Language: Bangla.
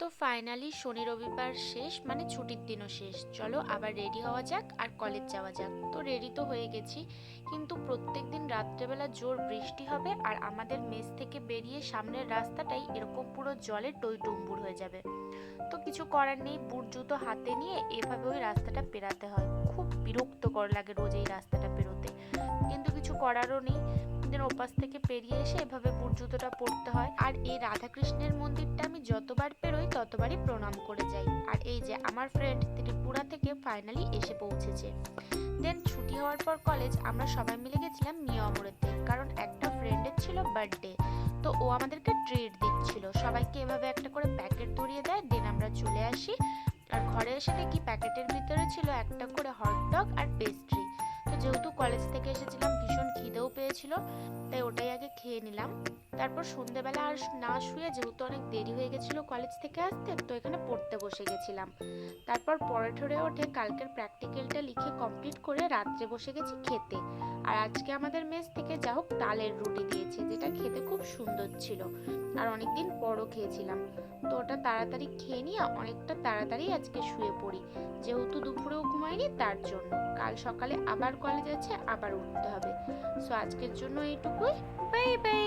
তো ফাইনালি শনি রবিবার শেষ, মানে ছুটির দিনও শেষ। চলো আবার রেডি হওয়া যাক আর কলেজ যাওয়া যাক। তো রেডি তো হয়ে গেছি, কিন্তু প্রত্যেকদিন রাত্রেবেলা জোর বৃষ্টি হবে আর আমাদের মেস থেকে বেরিয়ে সামনের রাস্তাটাই এরকম পুরো জলে টইটুম্বুর হয়ে যাবে। তো কিছু করার নেই, বুট জুতো হাতে নিয়ে এভাবে ওই রাস্তাটা পেরাতে হয়। খুব বিরক্তকর লাগে রোজ এই রাস্তাটা পেরোতে, কিন্তু কিছু করারও নেই। দেন ওপাশ থেকে পেরিয়ে এসে এভাবে বুট জুতোটা পরতে হয়। আর এই রাধাকৃষ্ণের মন্দিরটা আমি যতবার পেরোই ততবারই প্রণাম করে যাই। আর এই যে আমার ফ্রেন্ড ত্রিপুরা থেকে ফাইনালি এসে পৌঁছেছে। দেন ছুটি হওয়ার পর কলেজ আমরা সবাই মিলে গেছিলাম মিয়ামুরেতে, কারণ একটা ফ্রেন্ডের ছিল বার্থডে। তো ও আমাদেরকে ট্রিট দিচ্ছিল, সবাইকে এভাবে একটা করে প্যাকেট ধরিয়ে দেয়। দেন আমরা চলে আসি, আর ঘরে এসে দেখি প্যাকেটের ভিতরে ছিল একটা করে হটডগ আর পেস্ট্রি। তো যেহেতু কলেজ থেকে এসেছিলাম, ভীষণ খিদেও পেয়েছিল, তাই ওটাই আগে খেয়ে নিলাম। তারপর সন্ধেবেলা আর না শুয়ে, যেহেতু অনেক দেরি হয়ে গেছিলো কলেজ থেকে আসতে, তো এখানে পড়তে বসে গেছিলাম। তারপর পড়ে ঠরে ওঠে কালকের প্র্যাকটিক্যালটা লিখে কমপ্লিট করে রাত্রে বসে গেছি খেতে। আর আজকে আমাদের মেস থেকে যা হোক তালের রুটি দিয়েছে, যেটা খেতে খুব সুন্দর ছিল, আর অনেকদিন পরও খেয়েছিলাম। তো ওটা তাড়াতাড়ি খেয়ে নিয়ে অনেকটা তাড়াতাড়ি আজকে শুয়ে পড়ি, যেহেতু দুপুরেও ঘুমাইনি তার জন্য। কাল সকালে আবার কলেজ আছে, আবার উঠতে হবে। সো আজকের জন্য এইটুকুই। Bye bye.